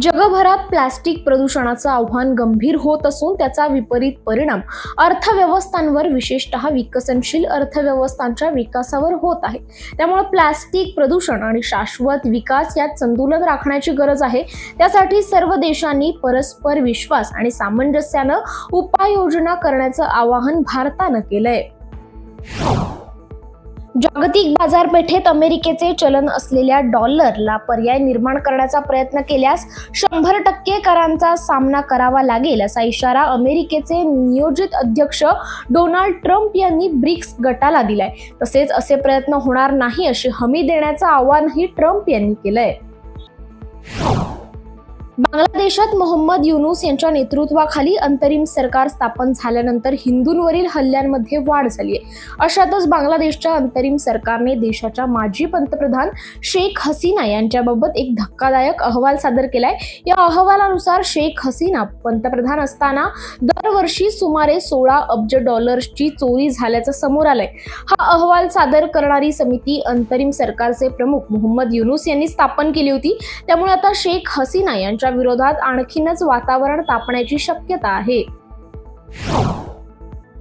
जगभरात प्लास्टिक प्रदूषणाचं आव्हान गंभीर होत असून त्याचा विपरीत परिणाम अर्थव्यवस्थांवर, विशेषतः विकसनशील अर्थव्यवस्थांच्या विकासावर होत आहे. त्यामुळे प्लास्टिक प्रदूषण आणि शाश्वत विकास यात संतुलन राखण्याची गरज आहे. त्यासाठी सर्व देशांनी परस्पर विश्वास आणि सामंजस्यानं उपाययोजना करण्याचं आवाहन भारतानं केलंय. जागतिक बाजारपेठेत अमेरिकेचे चलन असलेल्या डॉलरला पर्याय निर्माण करण्याचा प्रयत्न केल्यास 100% करांचा सामना करावा लागेल, असा इशारा अमेरिकेचे नियोजित अध्यक्ष डोनाल्ड ट्रम्प यांनी ब्रिक्स गटाला दिलाय. तसेच असे प्रयत्न होणार नाही अशी हमी देण्याचं आवाहनही ट्रम्प यांनी केलंय. बांगलादेशात मोहम्मद युनूस यांच्या नेतृत्वाखाली अंतरिम सरकार स्थापन झाल्यानंतर हिंदूंवरील हल्ल्यांमध्ये वाढ झाली आहे. अशातच बांगलादेशच्या अंतरिम सरकारने देशाच्या माजी पंतप्रधान शेख हसीना यांच्याबाबत एक धक्कादायक अहवाल सादर केलाय. या अहवालानुसार शेख हसीना पंतप्रधान असताना दरवर्षी सुमारे 16 अब्ज डॉलर्सची चोरी झाल्याचं समोर आलंय. हा अहवाल सादर करणारी समिती अंतरिम सरकारचे प्रमुख मोहम्मद युनूस यांनी स्थापन केली होती. त्यामुळे आता शेख हसीना यांच्या विरोधात आणखीनच वातावरण तापण्याची शक्यता आहे.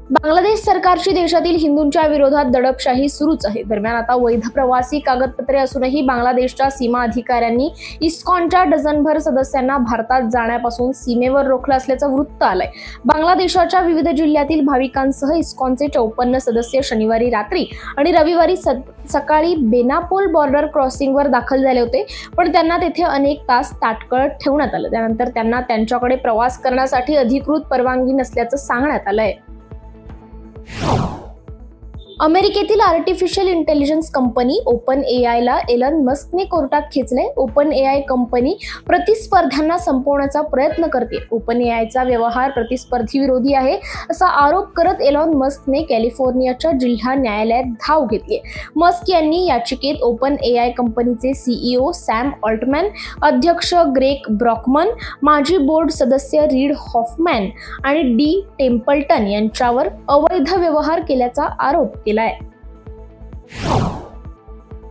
बांगलादेश सरकारची देशातील हिंदूंच्या विरोधात दडपशाही सुरूच आहे. दरम्यान आता वैध प्रवासी कागदपत्रे असूनही बांगलादेशच्या सीमा अधिकाऱ्यांनी इस्कॉनच्या डझनभर सदस्यांना भारतात जाण्यापासून सीमेवर रोखलं असल्याचं वृत्त आलंय. बांगलादेशाच्या विविध जिल्ह्यातील भाविकांसह इस्कॉनचे 54 सदस्य शनिवारी रात्री आणि रविवारी सकाळी बेनापोल बॉर्डर क्रॉसिंगवर दाखल झाले होते, पण त्यांना तेथे अनेक तास ताटकळत ठेवण्यात आलं. त्यानंतर त्यांना त्यांच्याकडे प्रवास करण्यासाठी अधिकृत परवानगी नसल्याचं सांगण्यात आलंय. अमेरिकेतील आर्टिफिशियल इंटेलिजन्स कंपनी ओपन एआयला एलन मस्कने कोर्टात खेचले. ओपन एआय कंपनी प्रतिस्पर्ध्यांना संपवण्याचा प्रयत्न करते. ओपन एआयचा व्यवहार प्रतिस्पर्धी विरोधी आहे असा आरोप करत एलन मस्कने कॅलिफोर्नियाच्या जिल्हा न्यायालयात धाव घेतली. मस्क यांनी याचिकेत ओपन एआय कंपनीचे सीईओ सॅम ऑल्टमॅन, अध्यक्ष ग्रेग ब्रॉकमन, माजी बोर्ड सदस्य रीड हॉफमॅन आणि डी टेम्पल्टन यांच्यावर अवैध व्यवहार केल्याचा आरोप केलाय.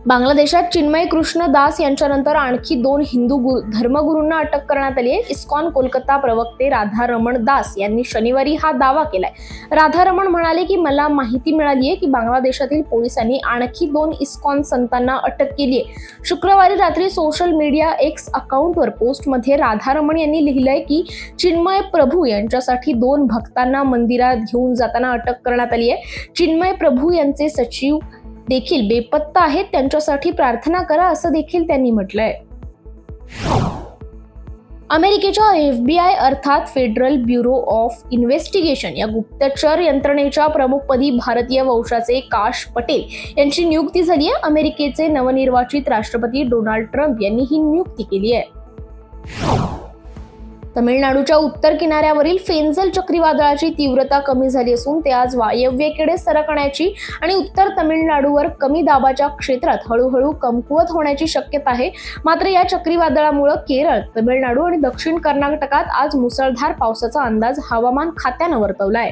बांगलादेशात चिन्मय कृष्ण दास यांच्यानंतर आणखी 2 हिंदू धर्मगुरूंना अटक करण्यात आली आहे. इस्कॉन कोलकाता प्रवक्ते राधारमण दास यांनी शनिवारी हा दावा केलाय. राधारमण म्हणाले की मला माहिती मिळाली आहे की बांगलादेशातील पोलिसांनी आणखी 2 इस्कॉन संतांना अटक केली आहे. शुक्रवारी रात्री सोशल मीडिया एक्स अकाउंटवर पोस्टमध्ये राधारमण यांनी लिहिलंय की चिन्मय प्रभू यांच्यासाठी 2 भक्तांना मंदिरात घेऊन जाताना अटक करण्यात आली आहे. चिन्मय प्रभू यांचे सचिव देखील बेपत्ता आहेत, त्यांच्यासाठी प्रार्थना करा असं देखील त्यांनी म्हटलंय. अमेरिकेच्या FBI अर्थात फेडरल ब्युरो ऑफ इन्व्हेस्टिगेशन या गुप्तचर यंत्रणेच्या प्रमुखपदी भारतीय वंशाचे काश पटेल यांची नियुक्ती झाली आहे. अमेरिकेचे नवनिर्वाचित राष्ट्रपती डोनाल्ड ट्रम्प यांनी ही नियुक्ती केली आहे. तमिळनाडूच्या उत्तर किनाऱ्यावरील फेंजल चक्रीवादळाची तीव्रता कमी झाली असून ते आज वायव्येकडे सरकण्याची आणि उत्तर तमिळनाडूवर कमी दाबाच्या क्षेत्रात हळूहळू कमकुवत होण्याची शक्यता आहे. मात्र या चक्रीवादळामुळे केरळ, तमिळनाडू आणि दक्षिण कर्नाटकात आज मुसळधार पावसाचा अंदाज हवामान खात्यानं वर्तवलाय.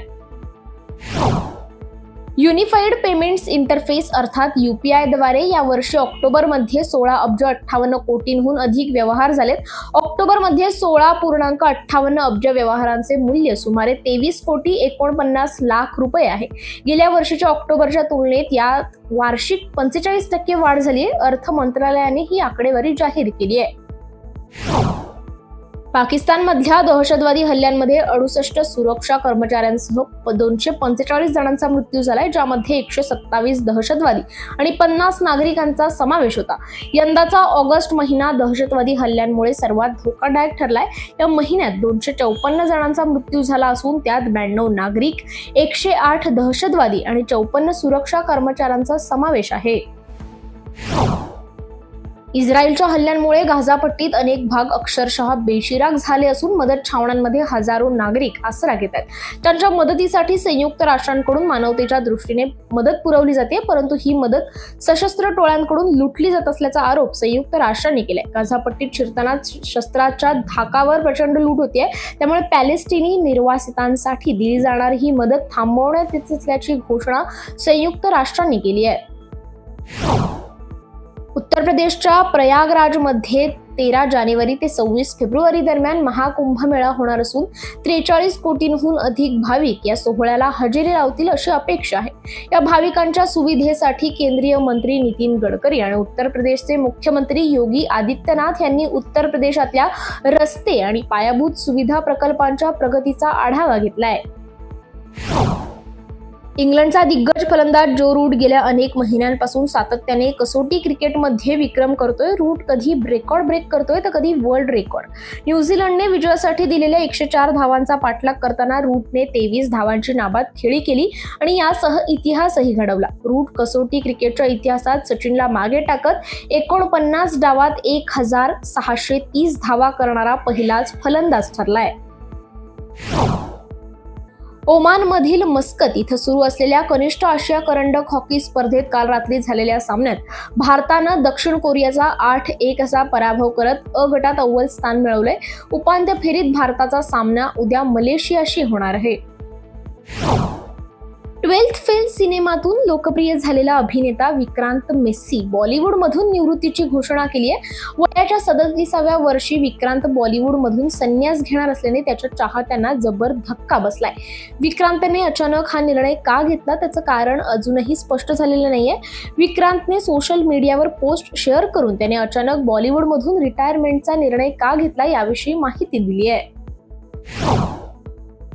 युनिफाईड पेमेंट्स इंटरफेस अर्थात UPI द्वारे यावर्षी ऑक्टोबरमध्ये 16 अब्ज 58 कोटींहून अधिक व्यवहार झालेत. ऑक्टोबरमध्ये 16.58 अब्ज व्यवहारांचे मूल्य सुमारे 23 कोटी 49 लाख रुपये आहे. गेल्या वर्षीच्या ऑक्टोबरच्या तुलनेत यात वार्षिक 45% वाढ झाली आहे. अर्थ मंत्रालयाने ही आकडेवारी जाहीर केली आहे. पाकिस्तानमधल्या दहशतवादी हल्ल्यांमध्ये 68 सुरक्षा कर्मचाऱ्यांसह 245 जणांचा मृत्यू झालाय, ज्यामध्ये 127 दहशतवादी आणि 50 नागरिकांचा समावेश होता. यंदाचा ऑगस्ट महिना दहशतवादी हल्ल्यांमुळे सर्वात धोकादायक ठरलाय. या महिन्यात 254 जणांचा मृत्यू झाला असून त्यात 92 नागरिक, 108 दहशतवादी आणि 54 सुरक्षा कर्मचाऱ्यांचा समावेश आहे. इस्रायलच्या हल्ल्यांमुळे गाझापट्टीत अनेक भाग अक्षरशः बेचिराख झाले असून मदत छावण्यांमध्ये हजारो नागरिक आसरा घेत आहेत. त्यांच्या मदतीसाठी संयुक्त राष्ट्रांकडून मानवतेच्या दृष्टीने मदत पुरवली जाते, परंतु ही मदत सशस्त्र टोळ्यांकडून लुटली जात असल्याचा आरोप संयुक्त राष्ट्रांनी केलाय. गाझापट्टीत शिरताना शस्त्राच्या धाकावर प्रचंड लूट होतीये. त्यामुळे पॅलेस्टिनी निर्वासितांसाठी दिली जाणारी ही मदत थांबवण्यात येत असल्याची घोषणा संयुक्त राष्ट्रांनी केली आहे. उत्तर प्रदेशच्या प्रयागराजमध्ये 13 जानेवारी ते 26 फेब्रुवारी दरम्यान महाकुंभमेळा होणार असून 43 कोटींहून अधिक भाविक या सोहळ्याला हजेरी लावतील अशी अपेक्षा आहे. या भाविकांच्या सुविधेसाठी केंद्रीय मंत्री नितीन गडकरी आणि उत्तर प्रदेशचे मुख्यमंत्री योगी आदित्यनाथ यांनी उत्तर प्रदेशातल्या रस्ते आणि पायाभूत सुविधा प्रकल्पांच्या प्रगतीचा आढावा घेतलाय. इंग्लंडचा दिग्गज फलंदाज जो रूट गेल्या अनेक महिन्यांपासून सातत्याने कसोटी क्रिकेटमध्ये विक्रम करतोय. रूट कधी रेकॉर्ड ब्रेक करतोय तर कधी वर्ल्ड रेकॉर्ड. न्यूझीलंडने विजयासाठी दिलेल्या 104 धावांचा पाठलाग करताना रूटने 23 धावांची नाबाद खेळी केली आणि यासह इतिहासही घडवला. रूट कसोटी क्रिकेटच्या इतिहासात सचिनला मागे टाकत 49 डावात 1630 धावा करणारा पहिलाच फलंदाज ठरलाय. ओमानमधील मस्कत इथं सुरू असलेल्या कनिष्ठ आशिया करंडक हॉकी स्पर्धेत काल रात्री झालेल्या सामन्यात भारतानं दक्षिण कोरियाचा 8-1 असा पराभव करत अ गटात अव्वल स्थान मिळवलंय. उपांत्य फेरीत भारताचा सामना उद्या मलेशियाशी होणार आहे. 12th फेल सिनेमातून लोकप्रिय झालेला अभिनेता विक्रांत मेस्सी बॉलिवूडमधून निवृत्तीची घोषणा केली आहे. वयाच्या 37व्या वर्षी विक्रांत बॉलिवूडमधून संन्यास घेणार असल्याने त्याच्या चाहत्यांना जबर धक्का बसलाय. विक्रांतने अचानक हा निर्णय का घेतला त्याचं कारण अजूनही स्पष्ट झालेलं नाहीये. विक्रांतने सोशल मीडियावर पोस्ट शेअर करून त्याने अचानक बॉलिवूडमधून रिटायरमेंटचा निर्णय का घेतला याविषयी माहिती दिली आहे.